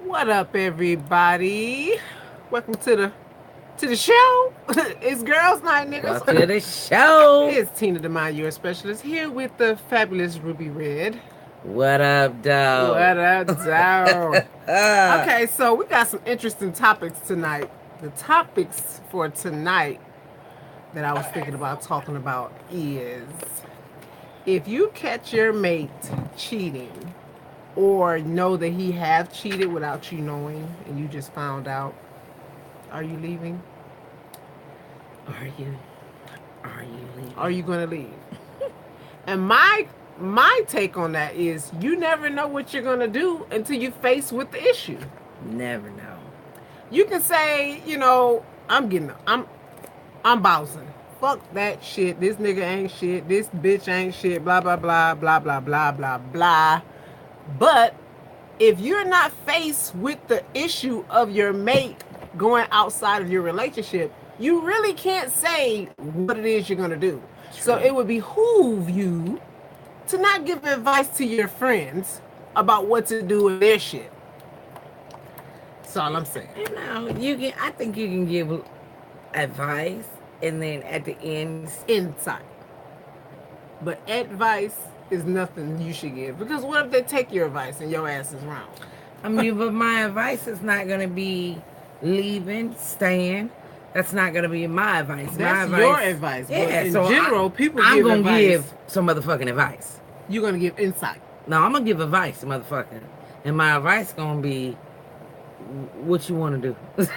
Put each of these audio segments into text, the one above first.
What up, everybody? Welcome to the show. It's girls' night, niggas. Welcome to the show. It's Tina, the Mind Your Specialist, here with the fabulous Ruby Red. What up, What dog? up, dog? Okay, so we got some interesting topics tonight. The topics for tonight that I was thinking about talking about is if you catch your mate cheating or know that he have cheated without you knowing and you just found out, are you leaving? Are you? Are you leaving? Are you going to leave? And my take on that is you never know what you're going to do until you face with the issue. Never know. You can say, I'm bouncing. Fuck that shit. This nigga ain't shit. This bitch ain't shit. Blah blah blah blah blah blah blah blah. But if you're not faced with the issue of your mate going outside of your relationship, you really can't say what it is you're gonna do. True. So it would behoove you to not give advice to your friends about what to do with their shit. That's all I'm saying. You know, I think you can give advice, and then at the end, Insight. But advice is nothing you should give, because what if they take your advice and your ass is wrong? I mean, but my advice is not gonna be leaving, staying. That's not gonna be my advice. That's my your advice. Yeah, but in so general, people I'm give gonna advice. give some motherfucking advice. You're gonna give insight. No, I'm gonna give advice, motherfucker, and my advice gonna be what you want to do.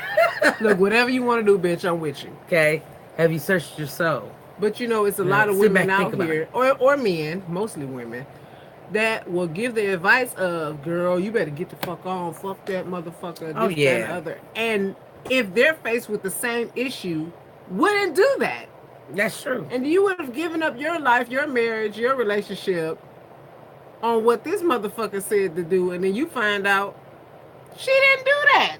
Look, whatever you want to do, bitch, I'm with you. Okay, have you searched your soul? But it's a lot of women out here, or men, mostly women, that will give the advice of, girl, you better get the fuck on, fuck that motherfucker, Oh, this, yeah. that, and other. And if they're faced with the same issue, wouldn't do that. That's true. And you would have given up your life, your marriage, your relationship on what this motherfucker said to do, and then you find out she didn't do that.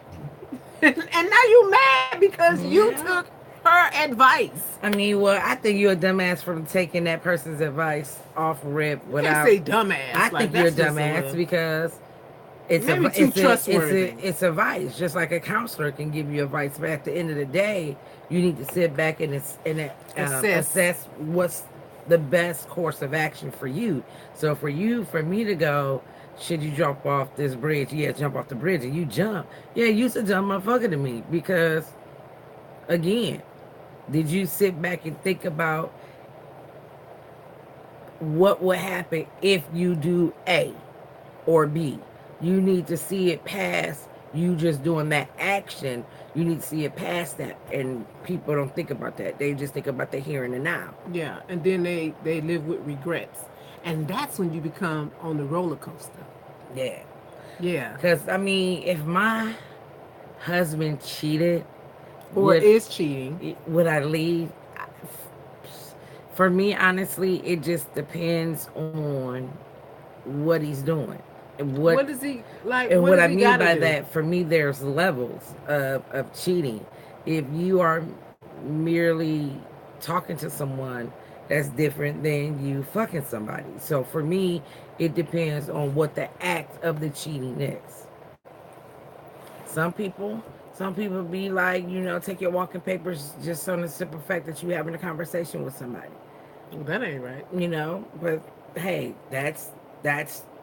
And now you mad because you took her advice. I mean, well, I think you're a dumbass for taking that person's advice off rip without. You can't say dumbass. I think you're a dumbass because it's it's advice. Just like a counselor can give you advice, but at the end of the day, you need to sit back and assess what's the best course of action for you. So for me to go, should you jump off this bridge? Yeah, jump off the bridge, and you jump. Yeah, you's a dumb motherfucker to me because, again, did you sit back and think about what would happen if you do A or B? You need to see it past you just doing that action. You need to see it past that, and people don't think about that. They just think about the here and the now. Yeah, and then they live with regrets, and that's when you become on the roller coaster. Yeah. Yeah. Because, I mean, if my husband cheated or is cheating, would I leave? For me, honestly, it just depends on what he's doing. And what is he like? And what I mean by that, for me, there's levels of cheating. If you are merely talking to someone, that's different than you fucking somebody. So for me, it depends on what the act of the cheating is. Some people be like, take your walking papers just on the simple fact that you're having a conversation with somebody. Well, that ain't right. But hey, that's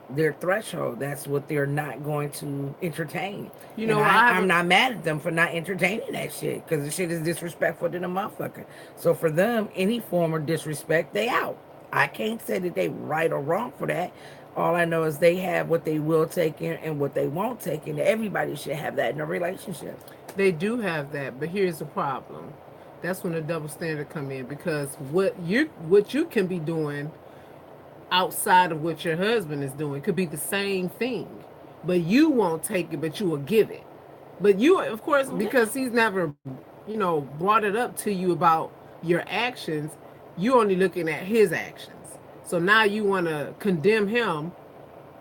their threshold. That's what they're not going to entertain. I'm not mad at them for not entertaining that shit, because the shit is disrespectful to the motherfucker. So for them, any form of disrespect, they out. I can't say that they right or wrong for that. All I know is they have what they will take in and what they won't take in. Everybody should have that in a relationship. They do have that, but here's the problem. That's when the double standard come in, because what you can be doing outside of what your husband is doing could be the same thing, but you won't take it, but you will give it. But you, of course, because he's never, brought it up to you about your actions, you're only looking at his actions. So now you want to condemn him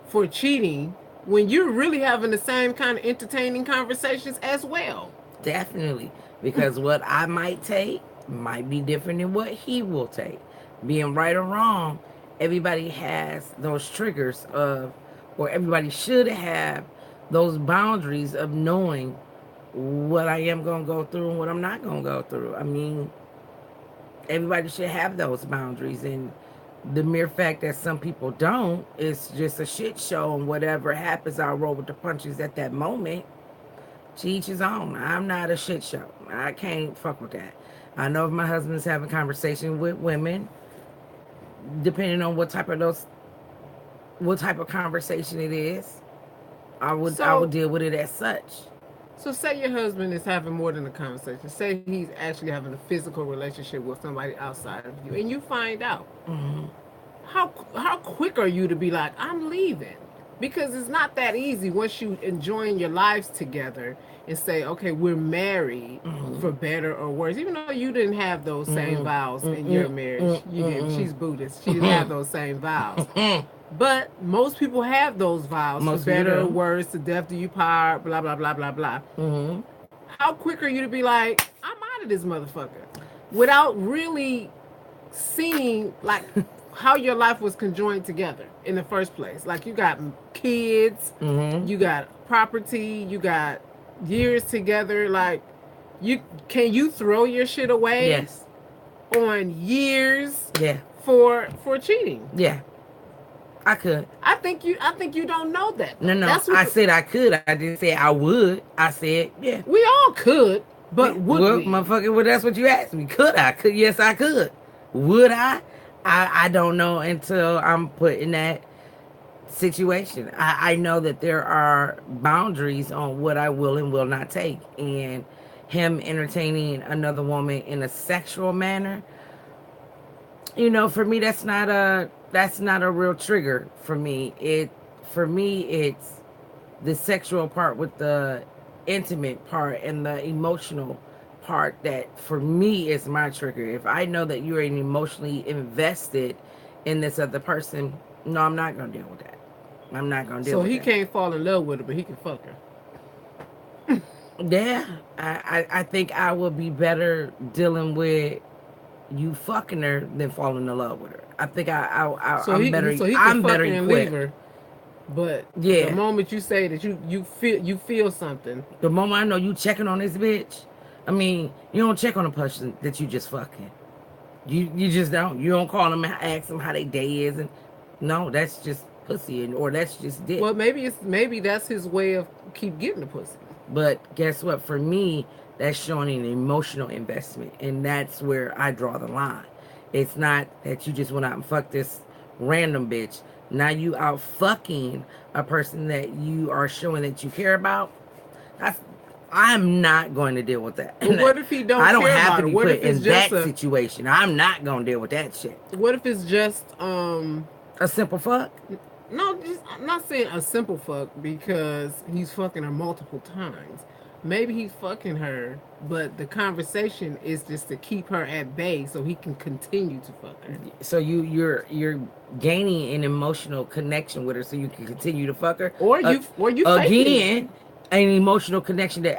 for cheating when you're really having the same kind of entertaining conversations as well. Definitely, because what I might take might be different than what he will take. Being right or wrong, everybody has those triggers of, or everybody should have those boundaries of knowing what I am going to go through and what I'm not going to go through. I mean, everybody should have those boundaries, and the mere fact that some people don't is just a shit show, and whatever happens, I'll roll with the punches at that moment. To each his own. I'm not a shit show. I can't fuck with that. I know if my husband's having conversation with women, depending on what type of conversation it is, I would deal with it as such. So say your husband is having more than a conversation. Say he's actually having a physical relationship with somebody outside of you, and you find out. Mm-hmm. How quick are you to be like, I'm leaving? Because it's not that easy once you enjoying your lives together and say, okay, we're married for better or worse. Even though you didn't have those same vows in your marriage, you didn't. She's Buddhist. She didn't have those same vows. But most people have those vows for better or worse, to death do you part, blah, blah, blah, blah, blah. How quick are you to be like, I'm out of this motherfucker? Without really seeing, like, how your life was conjoined together in the first place. Like, you got kids, you got property, you got years together. Like, can you throw your shit away? Yes. On years? Yeah. For cheating? Yeah. I could. I think you don't know that. No. I said I could. I didn't say I would. I said, yeah. We all could, but would we? Motherfucker, well, that's what you asked me. Could I? Could? Yes, I could. Would I? I don't know until I'm put in that situation. I know that there are boundaries on what I will and will not take. And him entertaining another woman in a sexual manner, you know, for me, that's not a real trigger for me. It's the sexual part with the intimate part and the emotional part that for me is my trigger. If I know that you're emotionally invested in this other person, no, I'm not gonna deal with that. I'm not gonna deal with that. So he can't fall in love with her, but he can fuck her. Yeah, I think I would be better dealing with you fucking her than falling in love with her. I think I'm better. So he can I'm better equipped. Leave her, but yeah, the moment you say that you feel something, the moment I know you checking on this bitch, I mean, you don't check on a person that you just fucking. You just don't. You don't call them and ask them how their day is, and no, that's just pussy, or that's just dick. Well, maybe that's his way of keep getting the pussy. But guess what? For me, that's showing an emotional investment, and that's where I draw the line. It's not that you just went out and fucked this random bitch. Now you out fucking a person that you are showing that you care about. I'm not going to deal with that. Well, what if he don't? I don't care have to be put in that situation. I'm not going to deal with that shit. What if it's just a simple fuck? No, I'm not saying a simple fuck because he's fucking her multiple times. Maybe he's fucking her, but the conversation is just to keep her at bay so he can continue to fuck her. So you're gaining an emotional connection with her so you can continue to fuck her, or you again an emotional connection that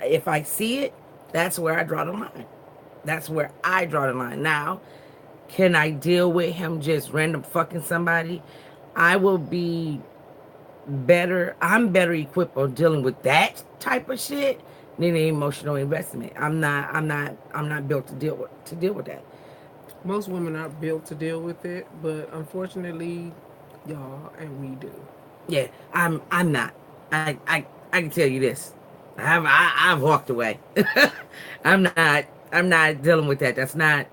if I see it, that's where I draw the line. That's where I draw the line. Now, can I deal with him just random fucking somebody? I will be better. I'm better equipped on dealing with that type of shit than the emotional investment. I'm not built to deal with that. Most women aren't built to deal with it, but unfortunately, y'all and we do. Yeah, I'm not. I can tell you this. I've walked away. I'm not dealing with that.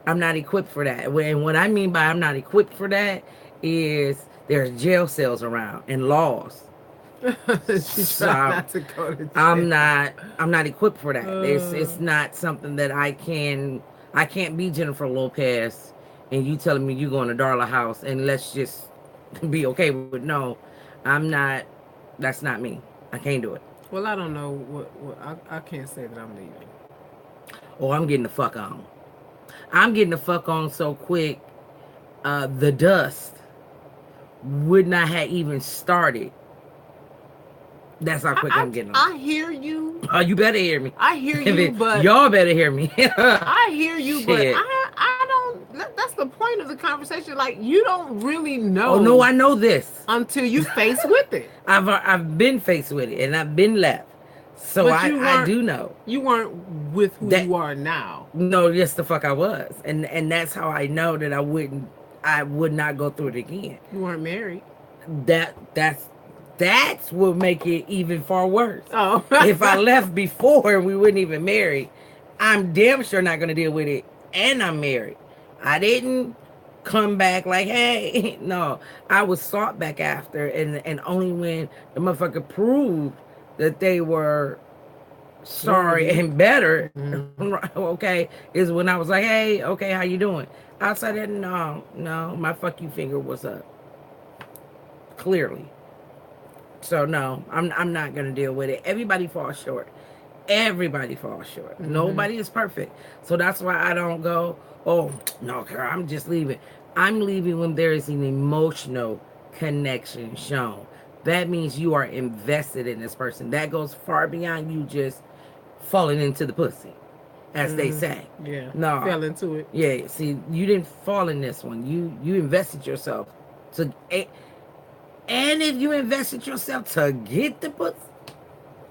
I'm not equipped for that. And what I mean by I'm not equipped for that is there's jail cells around and laws. So not to go to jail. I'm not equipped for that. It's not something that I can't be Jennifer Lopez and you telling me you going to Darla House and let's just be okay with no. I'm not. That's not me. I can't do it. Well, I don't know what I can't say that I'm leaving. Oh, I'm getting the fuck on. I'm getting the fuck on so quick. The dust would not have even started. That's how quick I'm getting on. I hear you. Oh, you better hear me. I hear you, but y'all better hear me. I hear you, but I don't. That's the point of the conversation. Like, you don't really know. Oh no, I know this until you face with it. I've been faced with it, and I've been left. So I do know. You weren't with who you are now. No, yes, the fuck I was, and that's how I know that I would not go through it again. You weren't married. That's what make it even far worse. Oh, if I left before we wouldn't even married, I'm damn sure not gonna deal with it. And I'm married. I didn't come back like, hey, no, I was sought back after, and only when the motherfucker proved that they were sorry and better, okay, is when I was like, hey, okay, how you doing? Outside that, no, my fuck you finger was up. Clearly. So no, I'm not gonna deal with it. Everybody falls short. Everybody falls short. Nobody is perfect. So that's why I don't go, oh no, girl, I'm just leaving. I'm leaving when there is an emotional connection shown. That means you are invested in this person. That goes far beyond you just falling into the pussy, as they say. Yeah. No. Fell into it. Yeah. See, you didn't fall in this one. You invested yourself to, and if you invested yourself to get the pussy,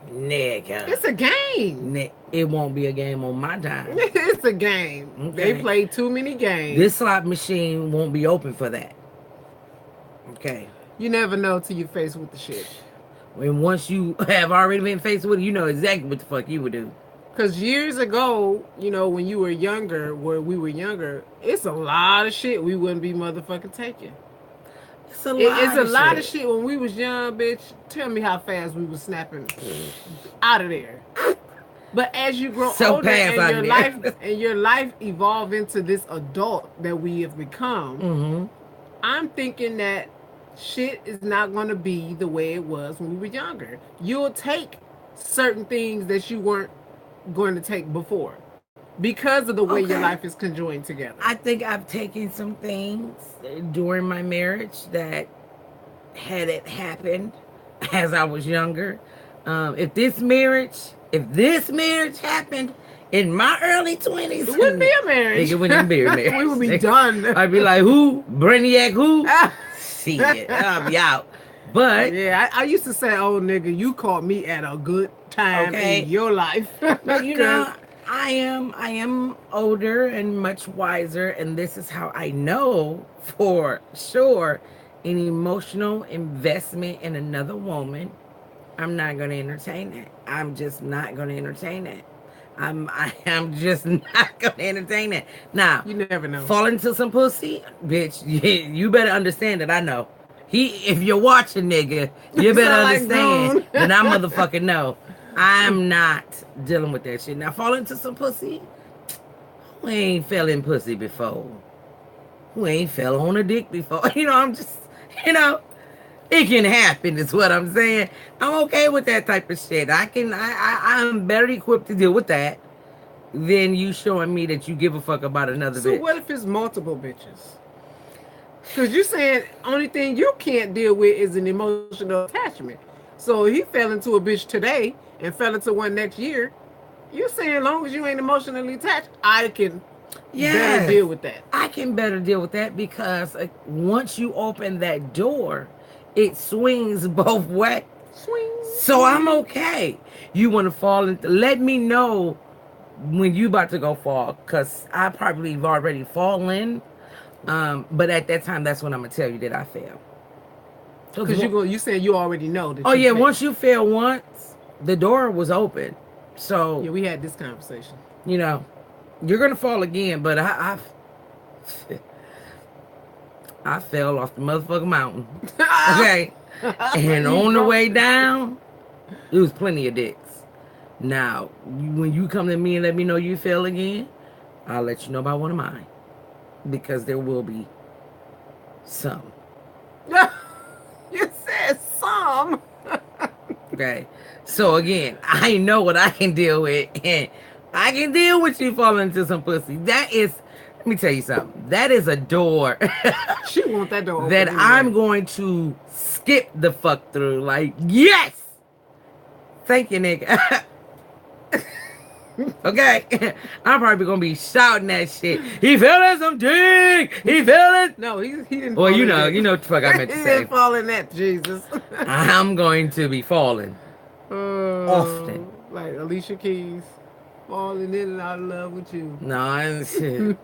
nigga, it's a game. It won't be a game on my time. It's a game. Okay. They play too many games. This slot machine won't be open for that. Okay. You never know till you face with the shit. When once you have already been faced with it, you know exactly what the fuck you would do. Because years ago, you know, when you were younger, where we were younger, it's a lot of shit we wouldn't be motherfucking taking. It's a lot of shit when we was young, bitch. Tell me how fast we was snapping out of there. But as you grow older and your life evolve into this adult that we have become, I'm thinking that shit is not going to be the way it was when we were younger. You'll take certain things that you weren't going to take before because of the way your life is conjoined together. I think I've taken some things during my marriage that had it happened as I was younger. If this marriage happened in my early 20s, it wouldn't be a marriage. It wouldn't be a marriage. We would be done. I'd be like, who? Brainiac who? Shit, I'll be out. But yeah, I used to say, oh nigga, you caught me at a good time in your life. But you know, I am older and much wiser, and this is how I know for sure an emotional investment in another woman, I'm not going to entertain that. I'm just not going to entertain that. I am just not going to entertain that. Now, you never know. Fall into some pussy, bitch. You better understand that I know. If you're watching, nigga, you better understand that I motherfucking know. I'm not dealing with that shit. Now, fall into some pussy. Who ain't fell in pussy before? Who ain't fell on a dick before? You know, I'm just, you know, it can happen is what I'm saying. I'm okay with that type of shit. I'm better equipped to deal with that than you showing me that you give a fuck about another bitch. So what if it's multiple bitches? Because you're saying only thing you can't deal with is an emotional attachment. So he fell into a bitch today and fell into one next year. You're saying as long as you ain't emotionally attached, I can better deal with that. I can better deal with that because once you open that door, it swings both ways. So I'm okay. You want to fall into, let me know when you about to go fall, because I probably have already fallen. But at that time, that's when I'm gonna tell you that I failed. Because you saying you already know that. Oh yeah, failed. Once you fail once, the door was open. So yeah, we had this conversation. You know, you're gonna fall again, but I fell off the motherfucking mountain. Okay, and on the way down, it was plenty of dicks. Now, when you come to me and let me know you fell again, I'll let you know about one of mine. Because there will be some. You said some. Okay. So again, I know what I can deal with. And I can deal with you falling into some pussy. That is, let me tell you something. That is a door. She want that door open that anyway. I'm going to skip the fuck through. Like, yes! Thank you, nigga. Okay, I'm probably gonna be shouting that shit. He feeling some dick. He feeling. No, he didn't. Well, you know what the fuck I meant to he say. didn't fall in that, Jesus. I'm going to be falling often. Like Alicia Keys, falling in and out of love with you. No, shit.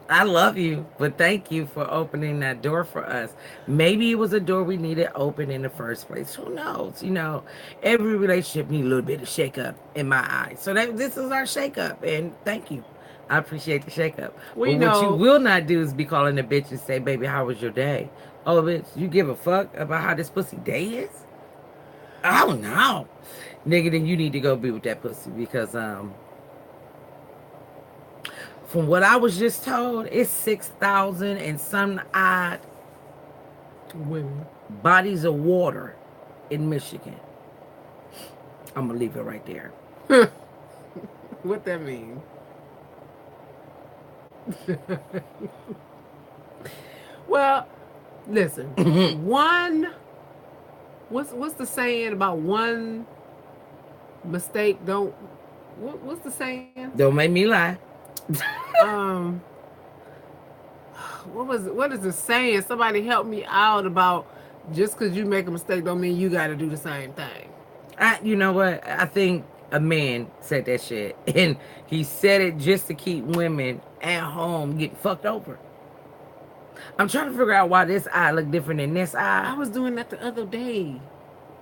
I love you, but thank you for opening that door for us. Maybe it was a door we needed open in the first place. Who knows? You know, every relationship needs a little bit of shake up in my eyes. So this is our shake up, and thank you. I appreciate the shake up. But what you will not do is be calling a bitch and say, baby, how was your day? Oh, bitch, you give a fuck about how this pussy day is? Oh, no. Nigga, then you need to go be with that pussy because, from what I was just told, it's 6,000 and some odd women bodies of water in Michigan. I'm gonna leave it right there. What that mean? Well, listen. One. What's the saying about one mistake? Don't. What's the saying? Don't make me lie. What is the saying? Somebody help me out about just because you make a mistake don't mean you got to do the same thing. You know what? I think a man said that shit, and he said it just to keep women at home getting fucked over. I'm trying to figure out why this eye look different than this eye. I was doing that the other day,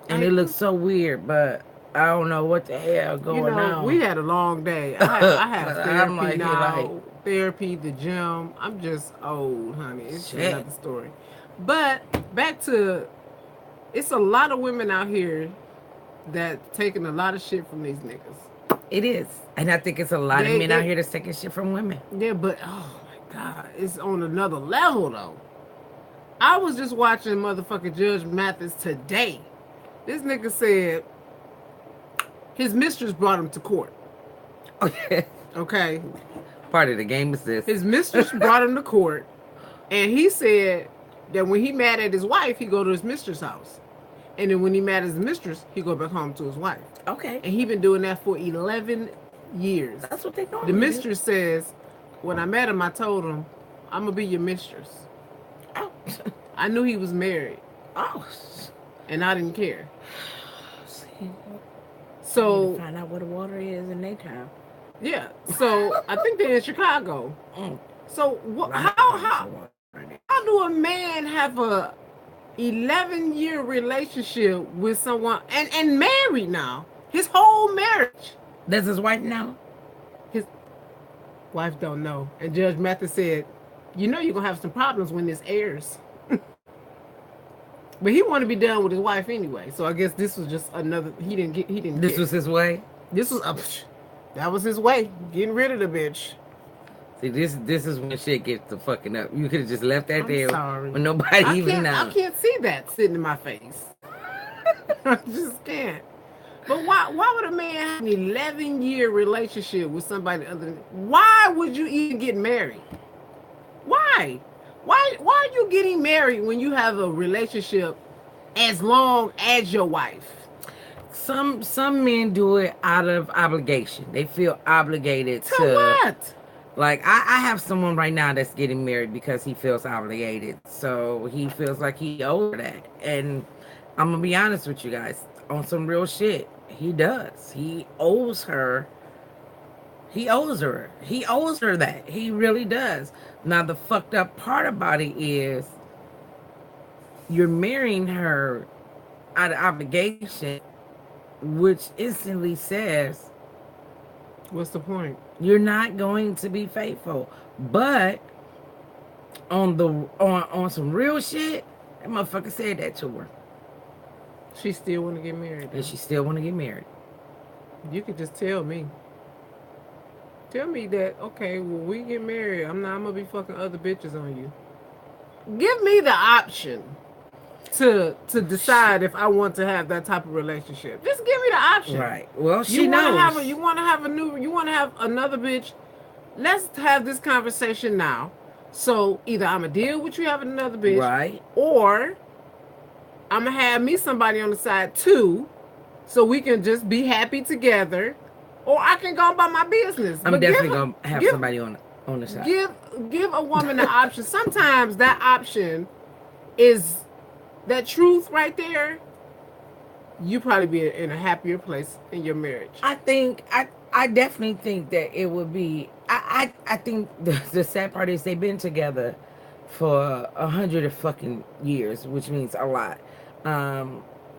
and it looks so weird, but I don't know what the hell going on. We had a long day. I have therapy now. Therapy, the gym. I'm just old, honey. It's another story. But back to, it's a lot of women out here that taking a lot of shit from these niggas. It is. And I think it's a lot of men out here that's taking shit from women. Yeah, but oh my God, it's on another level though. I was just watching motherfucking Judge Mathis today. This nigga said his mistress brought him to court. Okay. Okay. Part of the game is this. His mistress brought him to court, and he said that when he mad at his wife, he go to his mistress' house. And then when he mad at his mistress, he go back home to his wife. Okay. And he been doing that for 11 years. That's what they know. The mistress says, when I met him, I told him, I'm going to be your mistress. Oh. I knew he was married. Oh. And I didn't care. So find out what the water is in their town. Yeah. So I think they're in Chicago. So how do a man have a 11-year relationship with someone and married now? His whole marriage. Does his wife know? His wife don't know. And Judge Mathis said, you know you're gonna have some problems when this airs. But he wanted to be done with his wife anyway. So I guess this was just another. He didn't. This was his way. This was that was his way, getting rid of the bitch. See, this is when shit gets to fucking up. You could have just left that there when nobody even knows. I can't see that sitting in my face. I just can't. But why would a man have an 11-year relationship with somebody other than? Why would you even get married? Why? Why are you getting married when you have a relationship as long as your wife? Some men do it out of obligation. They feel obligated to what? Like I have someone right now that's getting married because he feels obligated. So he feels like he owes that. And I'm gonna be honest with you guys, on some real shit, he does. He owes her. He owes her. He owes her that. He really does. Now the fucked up part about it is you're marrying her out of obligation, which instantly says, what's the point? You're not going to be faithful. But on some real shit, that motherfucker said that to her. She still want to get married. And she still want to get married. You could just tell me. Tell me that, okay, when we get married, I'm gonna be fucking other bitches on you. Give me the option to decide if I want to have that type of relationship. Just give me the option. Right. Well, she knows. You want to have another bitch. Let's have this conversation now. So either I'm gonna deal with you having another bitch, right, or I'm gonna have me somebody on the side too, so we can just be happy together. or I can go about my business. I'm definitely gonna have somebody on the side. Give a woman the option. Sometimes that option is that truth right there. You probably be in a happier place in your marriage. I definitely think that it would be. I think the sad part is they've been together for 100 fucking years, which means a lot.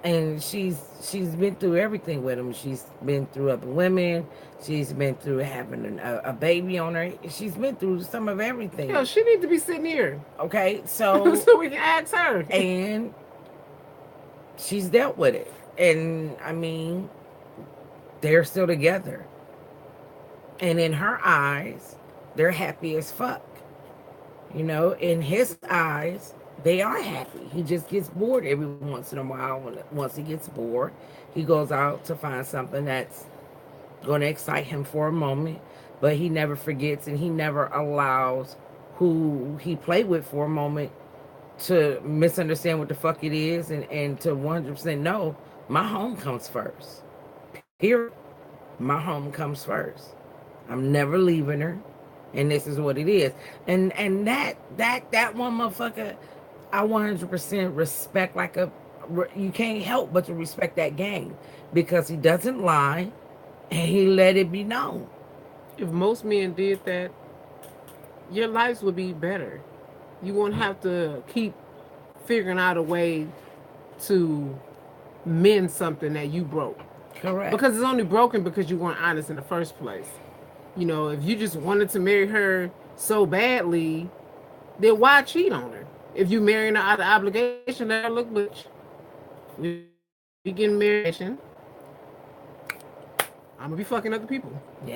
And she's been through everything with him. She's been through other women. She's been through having a baby on her. She's been through some of everything. Yeah, she needs to be sitting here. Okay, so so we can ask her. And she's dealt with it. And I mean, they're still together. And in her eyes, they're happy as fuck. You know, in his eyes, they are happy. He just gets bored every once in a while. Once he gets bored, he goes out to find something that's going to excite him for a moment. But he never forgets, and he never allows who he played with for a moment to misunderstand what the fuck it is, and to 100% know my home comes first. Period. My home comes first. I'm never leaving her, and this is what it is. And that one motherfucker, I 100% respect. You can't help but to respect that game, because he doesn't lie, and he let it be known. If most men did that, your lives would be better. You won't have to keep figuring out a way to mend something that you broke. Correct. Because it's only broken because you weren't honest in the first place. You know, if you just wanted to marry her so badly, then why cheat on her? If you marrying her out of obligation, let her look, bitch. We getting married. I'm gonna be fucking other people.